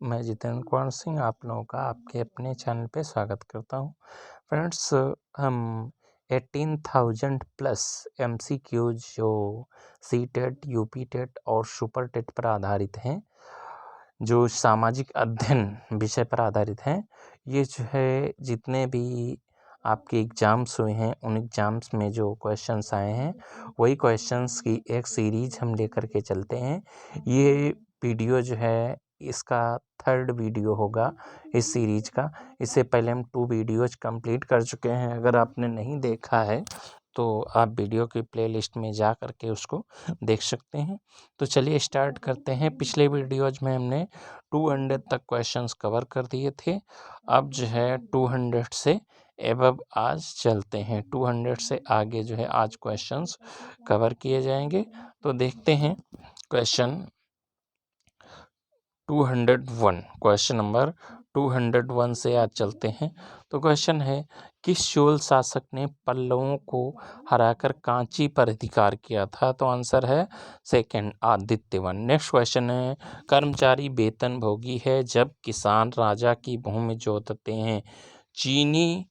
मैं जितेंद्र कुमार सिंह आप लोगों का आपके अपने चैनल पे स्वागत करता हूँ। फ्रेंड्स, हम 18,000 प्लस MCQs जो सी-टेट, यूपी-टेट और सुपर टेट पर आधारित हैं, जो सामाजिक अध्ययन विषय पर आधारित हैं, ये जो है जितने भी आपके एग्ज़ाम्स हुए हैं, उन एग्ज़ाम्स में जो क्वेश्चंस आए हैं, वही क्वेश्चंस की एक सीरीज हम लेकर के चलते हैं। ये वीडियो जो है इसका 3rd वीडियो होगा इस सीरीज का। इससे पहले हम 2 वीडियोज कंप्लीट कर चुके हैं। अगर आपने नहीं देखा है तो आप वीडियो की प्लेलिस्ट में जा कर के उसको देख सकते हैं। तो चलिए स्टार्ट करते हैं। पिछले वीडियोज में हमने 200 तक क्वेश्चंस कवर कर दिए थे। अब जो है 200 से एबव आज चलते हैं। 200 से आगे जो है आज क्वेश्चंस कवर किए जाएंगे। तो देखते हैं क्वेश्चन 201, क्वेश्चन नंबर 201 से आज चलते हैं। तो क्वेश्चन है, किस चोल शासक ने पल्लवों को हराकर कांची पर अधिकार किया था? तो आंसर है second, Aditya one. Next question है, कर्मचारी वेतन भोगी है जब किसान राजा की भूमि जोतते हैं। चीनी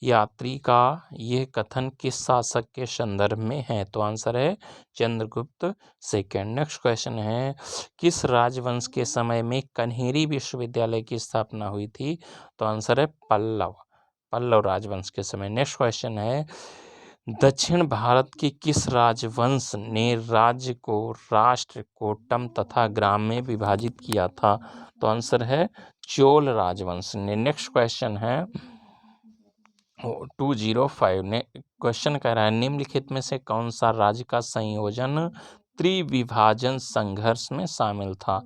यात्री का यह कथन किस शासक के संदर्भ में है? तो आंसर है चंद्रगुप्त सेकंड। नेक्स्ट क्वेश्चन है, किस राजवंश के समय में कन्हेरी विश्वविद्यालय की स्थापना हुई थी? तो आंसर है पल्लव राजवंश के समय। नेक्स्ट क्वेश्चन है, दक्षिण भारत के किस राजवंश ने राज्य को राष्ट्र, कोट्टम तथा ग्राम में विभाजित किया था? तो आंसर है चोल राजवंश ने। नेक्स्ट क्वेश्चन है 205 ने क्वेश्चन कह रहा है, निम्नलिखित में से कौन सा राज्य का संयोजन त्रिविभाजन संघर्ष में शामिल था?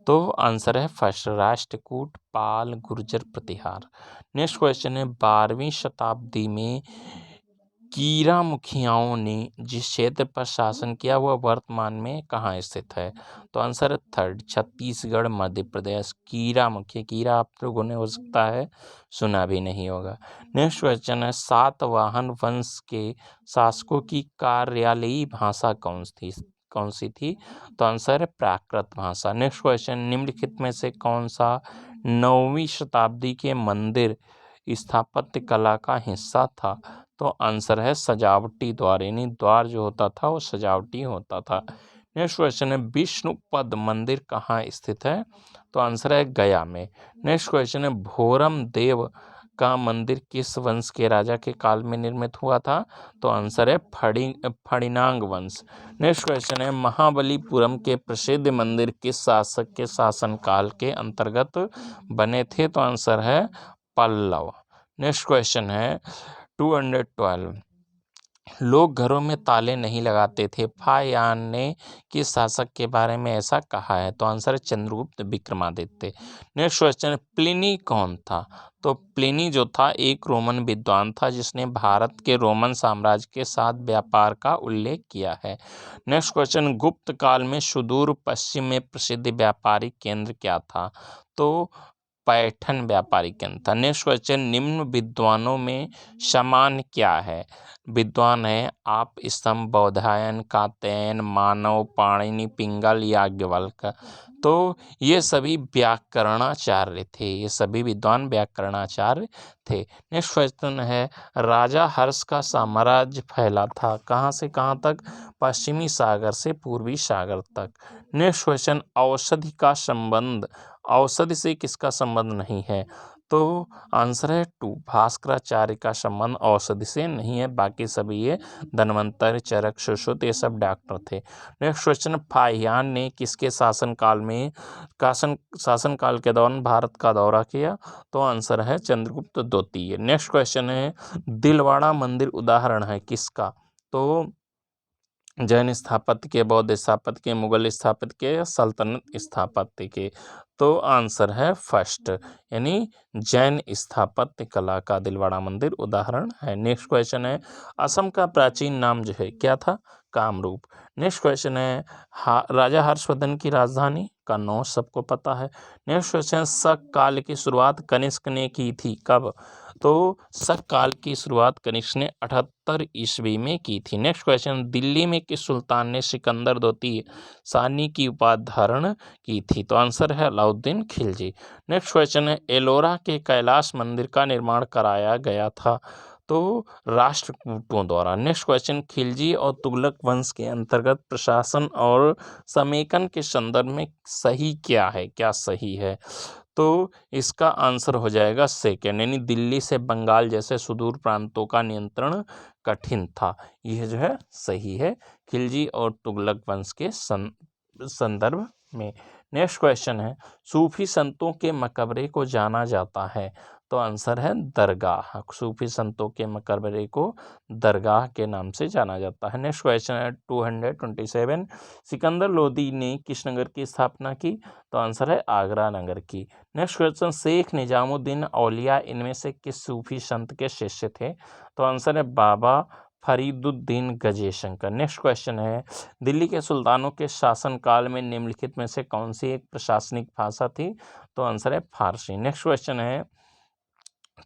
तो आंसर है फर्स्ट, राष्ट्रकूट, पाल, गुर्जर, प्रतिहार। नेक्स्ट क्वेश्चन है, 12वीं शताब्दी में कीरा मुखियाओं ने जिस क्षेत्र पर शासन किया वह वर्तमान में कहाँ स्थित है? तो आंसर है थर्ड, छत्तीसगढ़, मध्य प्रदेश। कीरा मुखिया, कीरा आप लोगों ने हो सकता है सुना भी नहीं होगा। नेक्स्ट क्वेश्चन है, सातवाहन वंश के शासकों की कार्यालयी भाषा कौन सी थी? तो आंसर है प्राकृत भाषा। नेक्स्ट क्वेश्चन, निम्नलिखित में से कौन सा 9वीं शताब्दी के मंदिर स्थापत्य कला का हिस्सा था? तो आंसर है सजावटी द्वार, यानी द्वार जो होता था वो सजावटी होता था। नेक्स्ट क्वेश्चन है, विष्णुपद मंदिर कहाँ स्थित है? तो आंसर है गया में। नेक्स्ट क्वेश्चन है, भोरम देव का मंदिर किस वंश के राजा के काल में निर्मित हुआ था? तो आंसर है फड़िनांग वंश। नेक्स्ट क्वेश्चन है, महाबलीपुरम के प्रसिद्ध मंदिर किस शासक के शासनकाल के अंतर्गत बने थे? तो आंसर है पल्लव। नेक्स्ट क्वेश्चन है 212, लोग घरों में ताले नहीं लगाते थे। फायान ने किस शासक के बारे में ऐसा कहा है? तो आंसर है Chandragupta Vikramaditya. Next question, Pliny कौन था? तो प्लिनी जो था एक रोमन विद्वान था जिसने भारत के रोमन साम्राज्य के साथ व्यापार का उल्लेख किया है। नेक्स्ट क्वेश्चन, गुप्त काल में सुदूर पश्चिम में प्रसिद्ध व्यापारिक केंद्र क्या था? तो पैठन व्यापारी केंद्र था। नेक्स्ट क्वेश्चन, निम्न विद्वानों में समान क्या है? विद्वान है आप स्तंभ, बौधायन, कात्यायन, मानव, पाणिनि, पिंगल, याज्ञवल्क्य। तो ये सभी व्याकरणाचार्य थे, ये सभी विद्वान व्याकरणाचार्य थे। नेक्स्ट क्वेश्चन है, राजा हर्ष का साम्राज्य फैला था कहाँ से कहाँ तक? पश्चिमी सागर से पूर्वी सागर तक। नेक्स्ट क्वेश्चन, औषधि का संबंध, औषधि से किसका संबंध नहीं है? तो आंसर है 2, भास्कराचार्य का संबंध औषधि से नहीं है, बाकी सभी ये धन्वंतरि, चरक, सुश्रुत ये सब डॉक्टर थे। नेक्स्ट क्वेश्चन, फाहियान ने किसके शासनकाल के दौरान भारत का दौरा किया? तो आंसर है चंद्रगुप्त द्वितीय। नेक्स्ट क्वेश्चन है, दिलवाड़ा मंदिर उदाहरण है किसका? तो जैन स्थापत्य के, बौद्ध स्थापत्य के, मुगल स्थापत्य के, सल्तनत स्थापत्य के। तो आंसर है फर्स्ट, यानी जैन स्थापत्य कला का दिलवाड़ा मंदिर उदाहरण है। नेक्स्ट क्वेश्चन है, असम का प्राचीन नाम जो है क्या था? कामरूप। नेक्स्ट क्वेश्चन है राजा हर्षवर्धन की राजधानी कन्नौज, सबको पता है। नेक्स्ट क्वेश्चन, शक काल की शुरुआत कनिष्क ने की थी, कब? तो शक काल की शुरुआत कनिष्क ने 78 ईस्वी में की थी। नेक्स्ट क्वेश्चन, दिल्ली में किस सुल्तान ने सिकंदर द्वितीय सानी की उपाधि धारण की थी? तो आंसर है अलाउद्दीन खिलजी। नेक्स्ट क्वेश्चन है, एलोरा के कैलाश मंदिर का निर्माण कराया गया था, तो राष्ट्रकूटों द्वारा। नेक्स्ट क्वेश्चन, खिलजी और तुगलक वंश के अंतर्गत प्रशासन और समेकन के संदर्भ में सही क्या है, क्या सही है? तो इसका आंसर हो जाएगा सेकेंड, यानी दिल्ली से बंगाल जैसे सुदूर प्रांतों का नियंत्रण कठिन था। यह जो है सही है खिलजी और तुगलक वंश के संदर्भ में। नेक्स्ट क्वेश्चन है, सूफी संतों के मकबरे को जाना जाता है, तो आंसर है दरगाह। सूफी संतों के मकबरे को दरगाह के नाम से जाना जाता है। नेक्स्ट क्वेश्चन है 227, सिकंदर लोदी ने किस नगर की स्थापना की? तो आंसर है आगरा नगर की। नेक्स्ट क्वेश्चन, शेख निजामुद्दीन औलिया इनमें से किस सूफी संत के शिष्य थे? तो आंसर है बाबा फरीदुद्दीन गजेशंकर। नेक्स्ट क्वेश्चन है, दिल्ली के सुल्तानों के शासनकाल में निम्नलिखित में से कौन सी एक प्रशासनिक भाषा थी? तो आंसर है फारसी। नेक्स्ट क्वेश्चन है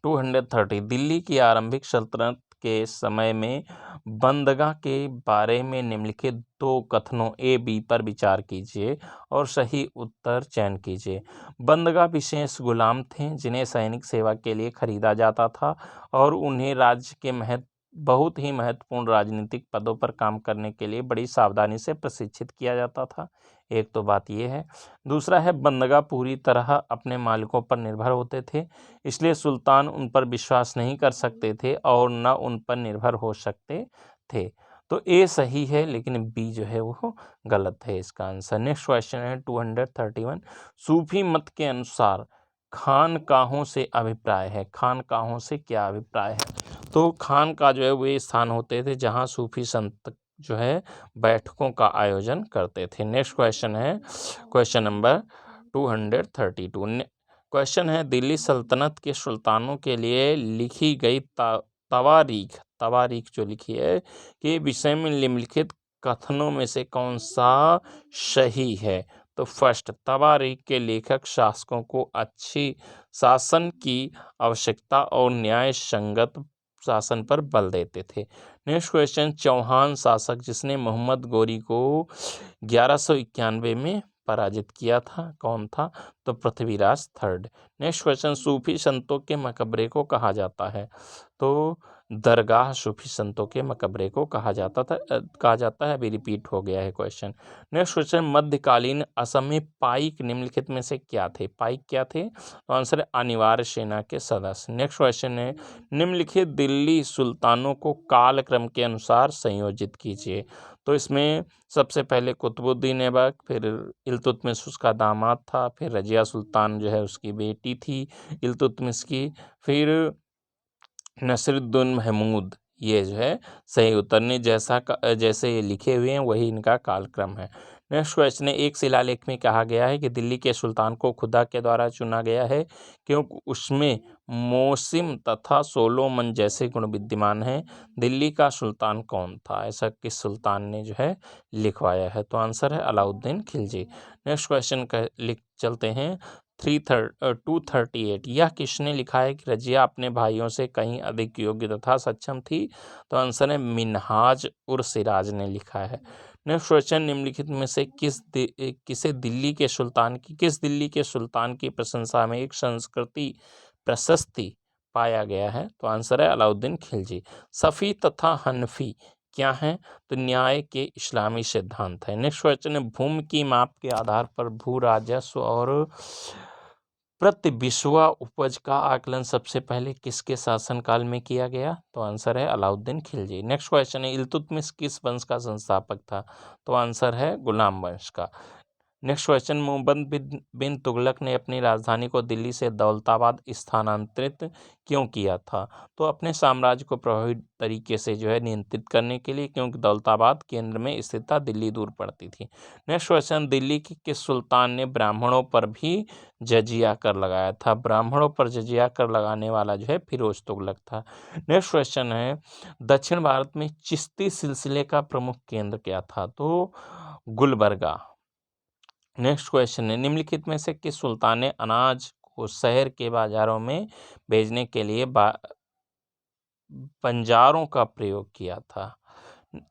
230, दिल्ली की आरंभिक सल्तनत के समय में बंदगा के बारे में निम्नलिखित दो कथनों ए बी पर विचार कीजिए और सही उत्तर चयन कीजिए। बंदगा विशेष गुलाम थे जिन्हें सैनिक सेवा के लिए खरीदा जाता था और उन्हें राज्य के बहुत ही महत्वपूर्ण राजनीतिक पदों पर काम करने के लिए बड़ी सावधानी से प्रशिक्षित किया जाता था। एक तो बात यह है। दूसरा है, बंदगा पूरी तरह अपने मालिकों पर निर्भर होते थे, इसलिए सुल्तान उन पर विश्वास नहीं कर सकते थे और न उन पर निर्भर हो सकते थे। तो ए सही है, लेकिन बी जो है वो गलत है इसका आंसर। नेक्स्ट क्वेश्चन है 231, सूफी मत के अनुसार खानकाहों से अभिप्राय है, खानकाहों से क्या अभिप्राय है? तो खान का जो है वे स्थान होते थे जहाँ सूफी संत जो है बैठकों का आयोजन करते थे। नेक्स्ट क्वेश्चन है क्वेश्चन नंबर 232। क्वेश्चन है, दिल्ली सल्तनत के सुल्तानों के लिए लिखी गई तवारीख तवारीख जो लिखी है के विषय में निम्नलिखित कथनों में से कौन सा सही है? तो फर्स्ट, तवारीख के लेखक शासकों को अच्छी शासन की आवश्यकता और न्याय संगत शासन पर बल देते थे। नेक्स्ट क्वेश्चन, चौहान शासक जिसने मोहम्मद गोरी को 1191 में पराजित किया था, कौन था? तो पृथ्वीराज थर्ड। नेक्स्ट क्वेश्चन, सूफी संतों के मकबरे को कहा जाता है, तो दरगाह सूफी संतों के मकबरे को कहा जाता है। अभी रिपीट हो गया है क्वेश्चन। नेक्स्ट क्वेश्चन, मध्यकालीन असम में पाइक निम्नलिखित में से क्या थे? पाइक क्या थे? तो आंसर है अनिवार्य सेना के सदस्य। नेक्स्ट क्वेश्चन है, निम्नलिखित दिल्ली सुल्तानों को कालक्रम के अनुसार संयोजित कीजिए। तो इसमें सबसे पहले कुतुबुद्दीन ऐबक, फिर इल्तुतमिश उसका दामाद था, फिर रजिया सुल्तान जो है उसकी बेटी थी इल्तुतमिश की, फिर नसीरुद्दीन महमूद। ये जो है सही उत्तर ने जैसे ये लिखे हुए हैं वही इनका कालक्रम है। नेक्स्ट क्वेश्चन है, एक शिलालेख में कहा गया है कि दिल्ली के सुल्तान को खुदा के द्वारा चुना गया है क्योंकि उसमें मोसिम तथा सोलोमन जैसे गुण विद्यमान हैं। दिल्ली का सुल्तान कौन था? ऐसा किस सुल्तान ने जो है लिखवाया है? तो आंसर है अलाउद्दीन खिलजी। नेक्स्ट क्वेश्चन लिख चलते हैं 238, यह किसने लिखा है कि रजिया अपने भाइयों से कहीं अधिक योग्य तथा सक्षम थी? तो आंसर है मिन्हाज उर सिराज ने लिखा है। नेक्स्ट क्वेश्चन, निम्नलिखित में से किस दिल्ली के सुल्तान की प्रशंसा में एक संस्कृति प्रशस्ति पाया गया है? तो आंसर है अलाउद्दीन खिलजी। सफ़ी तथा हनफी क्या हैं? तो न्याय के इस्लामी सिद्धांत है। नेक्स्ट क्वेश्चन है, भूमि की माप के आधार पर भू राजस्व और प्रति बिस्वा उपज का आकलन सबसे पहले किसके शासनकाल में किया गया? तो आंसर है अलाउद्दीन खिलजी। नेक्स्ट क्वेश्चन है, इल्तुतमिश किस वंश का संस्थापक था? तो आंसर है गुलाम वंश का। नेक्स्ट क्वेश्चन, मोहम्मद बिन तुगलक ने अपनी राजधानी को दिल्ली से दौलताबाद स्थानांतरित क्यों किया था? तो अपने साम्राज्य को प्रभावी तरीके से जो है नियंत्रित करने के लिए, क्योंकि दौलताबाद केंद्र में स्थित था, दिल्ली दूर पड़ती थी। नेक्स्ट क्वेश्चन, दिल्ली के किस सुल्तान ने ब्राह्मणों पर भी जजिया कर लगाया था? ब्राह्मणों पर जजिया कर लगाने वाला जो है फिरोज तुगलक था। नेक्स्ट क्वेश्चन है, दक्षिण भारत में चिश्ती सिलसिले का प्रमुख केंद्र क्या था? तो गुलबर्गा। नेक्स्ट क्वेश्चन है, निम्नलिखित में से किस सुल्तान ने अनाज को शहर के बाजारों में भेजने के लिए बंजारों का प्रयोग किया था?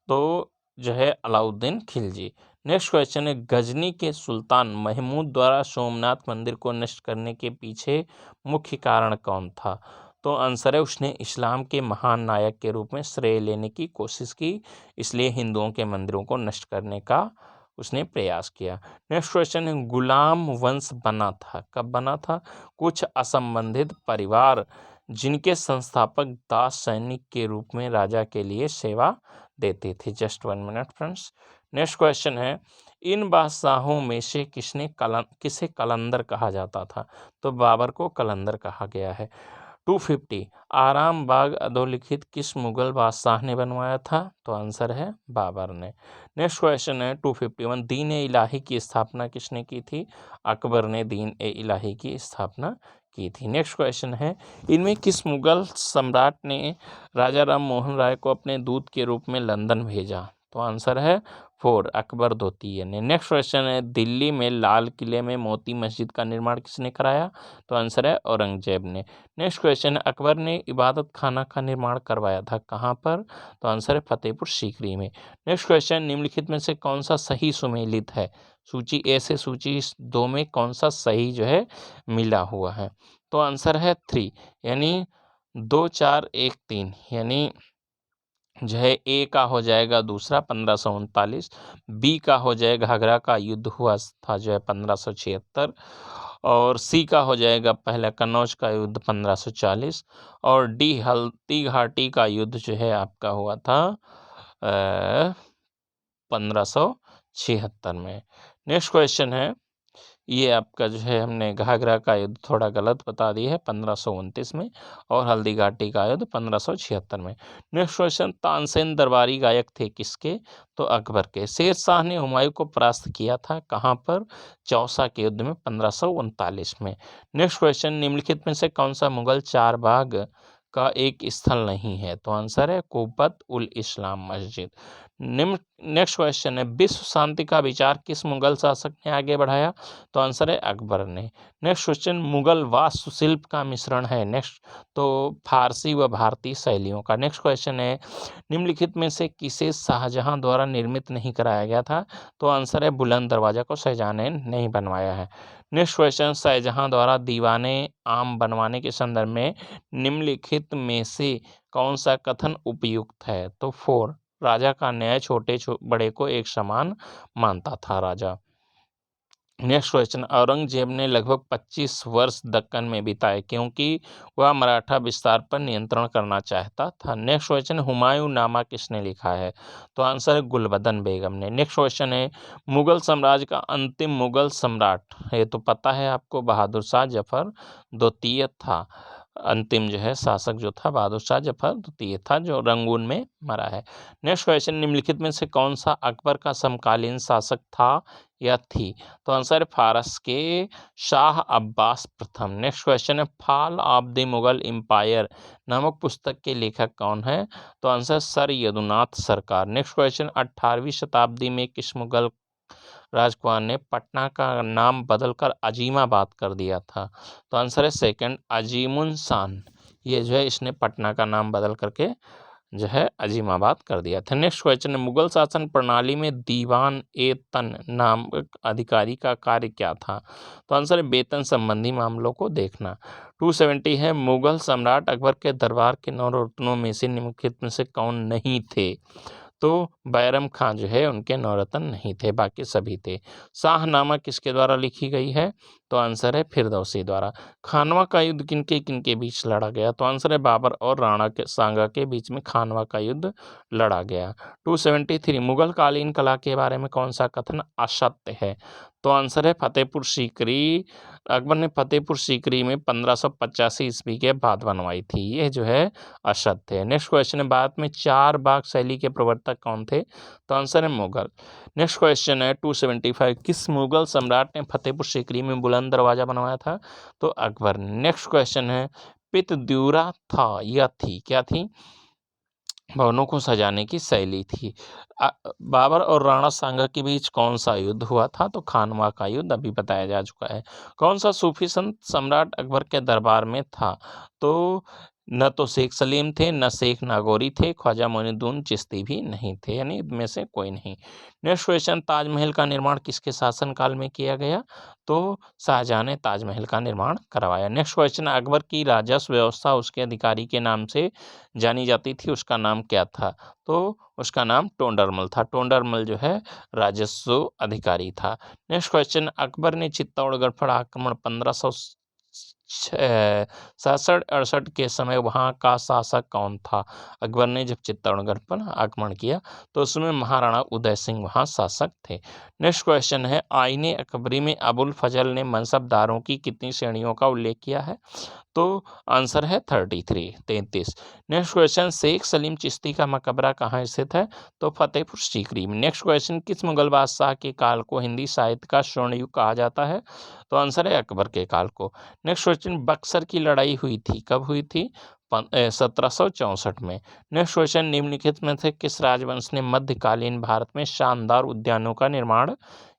तो जो है अलाउद्दीन खिलजी। नेक्स्ट क्वेश्चन है, गजनी के सुल्तान महमूद द्वारा सोमनाथ मंदिर को नष्ट करने के पीछे मुख्य कारण कौन था? तो आंसर है, उसने इस्लाम के महान नायक के रूप में श्रेय लेने की कोशिश की, इसलिए हिंदुओं के मंदिरों को नष्ट करने का उसने प्रयास किया। नेक्स्ट क्वेश्चन है, गुलाम वंश बना था, कब बना था? कुछ असंबंधित परिवार जिनके संस्थापक दास सैनिक के रूप में राजा के लिए सेवा देते थे। Just 1 minute friends. Next question है, इन बादशाहों में से किसे कलंदर कहा जाता था? तो बाबर को कलंदर कहा गया है। 250, आराम बाग अधोलिखित किस मुगल बादशाह ने बनवाया था? तो आंसर है बाबर ने। नेक्स्ट क्वेश्चन है 251, दीन ए इलाही की स्थापना किसने की थी? अकबर ने दीन ए इलाही की स्थापना की थी। नेक्स्ट क्वेश्चन है, इनमें किस मुगल सम्राट ने राजा राम मोहन राय को अपने दूत के रूप में लंदन भेजा? तो आंसर है 4, अकबर द्वितीय ने। नेक्स्ट क्वेश्चन है, दिल्ली में लाल किले में मोती मस्जिद का निर्माण किसने कराया? तो आंसर है औरंगजेब ने। नेक्स्ट क्वेश्चन है, अकबर ने इबादत खाना का निर्माण करवाया था, कहाँ पर? तो आंसर है फतेहपुर सीकरी में। नेक्स्ट क्वेश्चन, निम्नलिखित में से कौन सा सही सुमेलित है? सूची ए से सूची 2 में कौन सा सही जो है मिला हुआ है? तो आंसर है 3, यानी 2 4 1 3, यानी जो है ए का हो जाएगा दूसरा 1539, बी का हो जाएगा घाघरा का युद्ध हुआ था जो है 1576, और सी का हो जाएगा पहला कन्नौज का युद्ध 1540, और डी हल्दी घाटी का युद्ध जो है आपका हुआ था 1576 में। नेक्स्ट क्वेश्चन है, ये आपका जो है हमने घाघरा का युद्ध थोड़ा गलत बता दिया है 1529 में, और हल्दी घाटी का युद्ध 1576 में। नेक्स्ट क्वेश्चन, तानसेन दरबारी गायक थे किसके? तो अकबर के। शेर शाह ने हुमायूं को परास्त किया था, कहाँ पर? चौसा के युद्ध में 1539 में। नेक्स्ट क्वेश्चन, निम्नलिखित में से कौन सा मुगल चार बाग का एक स्थल नहीं है? तो आंसर है कुब्बत उल इस्लाम मस्जिद। निम्न नेक्स्ट क्वेश्चन है, विश्व शांति का विचार किस मुगल शासक ने आगे बढ़ाया? तो आंसर है अकबर ने। नेक्स्ट क्वेश्चन, मुगल वास्तुशिल्प का मिश्रण है, नेक्स्ट तो फारसी व भारतीय शैलियों का। नेक्स्ट क्वेश्चन है, निम्नलिखित में से किसे शाहजहां द्वारा निर्मित नहीं कराया गया था? तो आंसर है बुलंद दरवाजा को शाहजहां ने नहीं बनवाया है। नेक्स्ट क्वेश्चन, शाहजहां द्वारा दीवाने आम बनवाने के संदर्भ में निम्नलिखित में से कौन सा कथन उपयुक्त है? तो 4, राजा का न्याय छोटे बड़े को एक समान मानता था राजा। नेक्स्ट क्वेश्चन, औरंगजेब ने लगभग 25 वर्ष दक्कन में बिताए क्योंकि वह मराठा विस्तार पर नियंत्रण करना चाहता था। नेक्स्ट क्वेश्चन, हुमायूं नामा किसने लिखा है? तो आंसर है गुलबदन बेगम ने। नेक्स्ट क्वेश्चन है, मुगल साम्राज्य का अंतिम मुगल सम्राट, ये तो पता है आपको, बहादुर शाह जफर द्वितीय था। अंतिम जो है शासक जो था बहादुर शाह जफर द्वितीय था, जो रंगून में मरा है। नेक्स्ट क्वेश्चन, निम्नलिखित में से कौन सा अकबर का समकालीन शासक था या थी? तो आंसर है फारस के शाह अब्बास प्रथम। नेक्स्ट क्वेश्चन है, fall of the Mughal empire नामक पुस्तक के लेखक कौन है? तो आंसर सर यदुनाथ सरकार। नेक्स्ट क्वेश्चन, 18वीं शताब्दी में किस मुगल राजकुमार ने पटना का नाम बदलकर अजीमाबाद कर दिया था? तो आंसर है सेकंड, अजीमुन शान। ये जो है इसने पटना का नाम बदल करके जो है अजीमाबाद कर दिया था। नेक्स्ट क्वेश्चन है, मुगल शासन प्रणाली में दीवान ए तन नामक अधिकारी का कार्य क्या था? तो आंसर है वेतन संबंधी मामलों को देखना। 270 है, मुगल सम्राट अकबर के दरबार के नौरत्नों में से निम्नलिखित में से कौन नहीं थे? तो बैरम खां जो है उनके नौरत्न नहीं थे, बाकी सभी थे। शाहनामा किसके द्वारा लिखी गई है? तो आंसर है फिरदौसी द्वारा। खानवा का युद्ध किनके किनके बीच लड़ा गया? तो आंसर है बाबर और राणा के सांगा के बीच में खानवा का युद्ध लड़ा गया। 273 मुगल कालीन कला के बारे में कौन सा कथन असत्य है? तो आंसर है फतेहपुर सीकरी। अकबर ने फतेहपुर सीकरी में 1585 ईस्वी के बाद बनवाई थी। ये जो है असत्य है। नेक्स्ट क्वेश्चन है, भारत में चार बाग शैली के प्रवर्तक कौन थे? तो आंसर है मुगल। नेक्स्ट क्वेश्चन है 275 किस मुगल सम्राट ने फतेहपुर सीकरी में बुलंद दरवाजा बनवाया था? तो अकबर। नेक्स्ट क्वेश्चन है, पितद्युरा था या थी, क्या थी? भवनों को सजाने की शैली थी। बाबर और राणा सांगा के बीच कौन सा युद्ध हुआ था? तो खानवा का युद्ध अभी बताया जा चुका है। कौन सा सूफी संत सम्राट अकबर के दरबार में था? तो न तो शेख सलीम थे, न शेख नागौरी थे, ख्वाजा मोइनुद्दीन चिश्ती भी नहीं थे, यानी इनमें से कोई नहीं। नेक्स्ट क्वेश्चन, ताजमहल का निर्माण किसके शासनकाल में किया गया? तो शाहजहां ने ताजमहल का निर्माण करवाया। नेक्स्ट क्वेश्चन, अकबर की राजस्व व्यवस्था उसके अधिकारी के नाम से जानी जाती थी, उसका नाम क्या था? तो उसका नाम टोंडरमल था। टोंडरमल जो है राजस्व अधिकारी था। नेक्स्ट क्वेश्चन, अकबर ने चित्तौड़गढ़ पर आक्रमण 1567-68 के समय वहाँ का शासक कौन था? अकबर ने जब चित्तौड़गढ़ पर आक्रमण किया तो उसमें महाराणा उदय सिंह वहाँ शासक थे। नेक्स्ट क्वेश्चन है, आईने अकबरी में अबुल फजल ने मनसबदारों की कितनी श्रेणियों का उल्लेख किया है? तो आंसर है 33। नेक्स्ट क्वेश्चन, शेख सलीम चिश्ती का मकबरा कहाँ स्थित है? तो फतेहपुर सीकरी में। नेक्स्ट क्वेश्चन, किस मुगल बादशाह के काल को हिंदी साहित्य का स्वर्ण युग कहा जाता है? तो आंसर है अकबर के काल को। नेक्स्ट क्वेश्चन, बक्सर की लड़ाई हुई थी, कब हुई थी? 1764 में। नेक्स्ट क्वेश्चन, निम्नलिखित में से किस राजवंश ने मध्यकालीन भारत में शानदार उद्यानों का निर्माण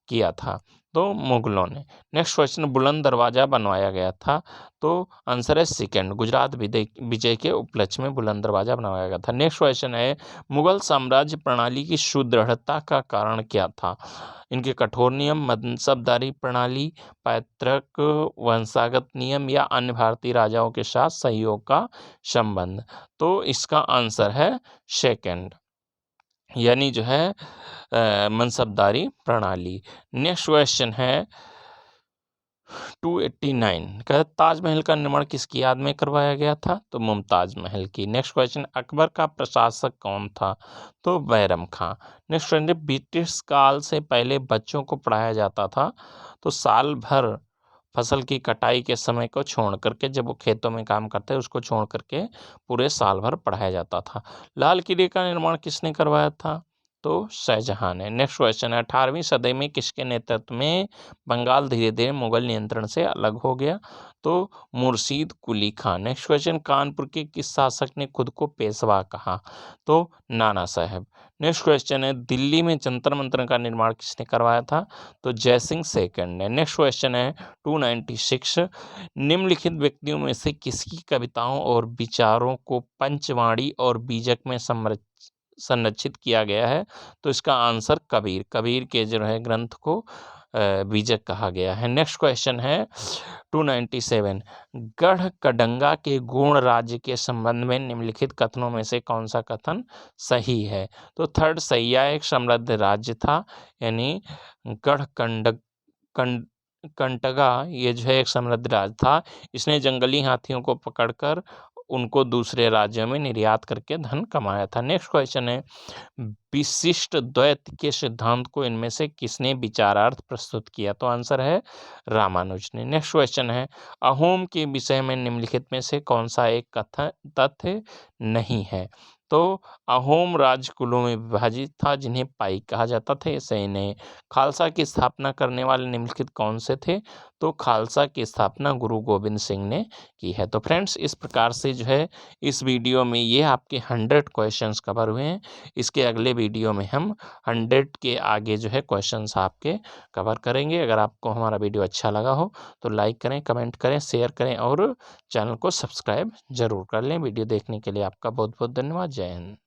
किया था? तो मुगलों ने। नेक्स्ट क्वेश्चन, बुलंद दरवाजा बनवाया गया था, तो आंसर है सेकंड, गुजरात विजय के उपलक्ष्य में बुलंद दरवाजा बनवाया गया था। नेक्स्ट क्वेश्चन है, मुगल साम्राज्य प्रणाली की सुदृढ़ता का कारण क्या था? इनके कठोर नियम, मनसबदारी प्रणाली, पैतृक वंशागत नियम या अन्य भारतीय राजाओं के साथ सहयोग का संबंध? तो इसका आंसर है सेकंड, यानी जो है मनसबदारी प्रणाली। नेक्स्ट क्वेश्चन है 289, कहता ताजमहल का निर्माण किसकी याद में करवाया गया था? तो मुमताज महल की। नेक्स्ट क्वेश्चन, अकबर का प्रशासक कौन था? तो बैरम खां। नेक्स्ट क्वेश्चन, ब्रिटिश काल से पहले बच्चों को पढ़ाया जाता था, तो साल भर फसल की कटाई के समय को छोड़ करके, जब वो खेतों में काम करते हैं उसको छोड़ करके पूरे साल भर पढ़ाया जाता था। लाल किले का निर्माण किसने करवाया था? तो शाहजहां ने। नेक्स्ट क्वेश्चन है, 18वीं सदी में किसके नेतृत्व में बंगाल धीरे धीरे मुगल नियंत्रण से अलग हो गया? तो मुर्शीद कुली खान। नेक्स्ट क्वेश्चन, कानपुर के किस शासक ने खुद को पेशवा कहा? तो नाना साहब। नेक्स्ट क्वेश्चन है, दिल्ली में जंतर मंतर का निर्माण किसने करवाया था? तो जयसिंह सेकंड ने। नेक्स्ट क्वेश्चन है 296, निम्नलिखित व्यक्तियों में से किसकी कविताओं और विचारों को पंचवाणी और बीजक में संरक्षित किया गया है? तो इसका आंसर कबीर के जो है ग्रंथ को बीजक कहा गया है। नेक्स्ट क्वेश्चन है 297, गढ़कडंगा के गोंड राज्य के संबंध में निम्नलिखित कथनों में से कौन सा कथन सही है? तो थर्ड सही, यह एक समृद्ध राज्य था, यानी कंटगा ये जो है एक समृद्ध राज्य था। इसने जंगली हाथियों को पकड़कर उनको दूसरे राज्यों में निर्यात करके धन कमाया था। नेक्स्ट क्वेश्चन है, विशिष्ट द्वैत के सिद्धांत को इनमें से किसने विचारार्थ प्रस्तुत किया? तो आंसर है रामानुज ने। नेक्स्ट क्वेश्चन है, अहोम के विषय में निम्नलिखित में से कौन सा एक कथन तथ्य नहीं है? तो अहोम राजकुलों में विभाजित था, जिन्हें पाइक कहा जाता था, ये सही नहीं। खालसा की स्थापना करने वाले निम्नलिखित कौन से थे? तो खालसा की स्थापना गुरु गोविंद सिंह ने की है। तो फ्रेंड्स, इस प्रकार से जो है इस वीडियो में ये आपके 100 क्वेश्चंस कवर हुए हैं। इसके अगले वीडियो में हम 100 के आगे जो है क्वेश्चंस आपके कवर करेंगे। अगर आपको हमारा वीडियो अच्छा लगा हो तो लाइक करें, कमेंट करें, शेयर करें और चैनल को सब्सक्राइब जरूर कर लें। वीडियो देखने के लिए आपका बहुत बहुत धन्यवाद। जय हिंद।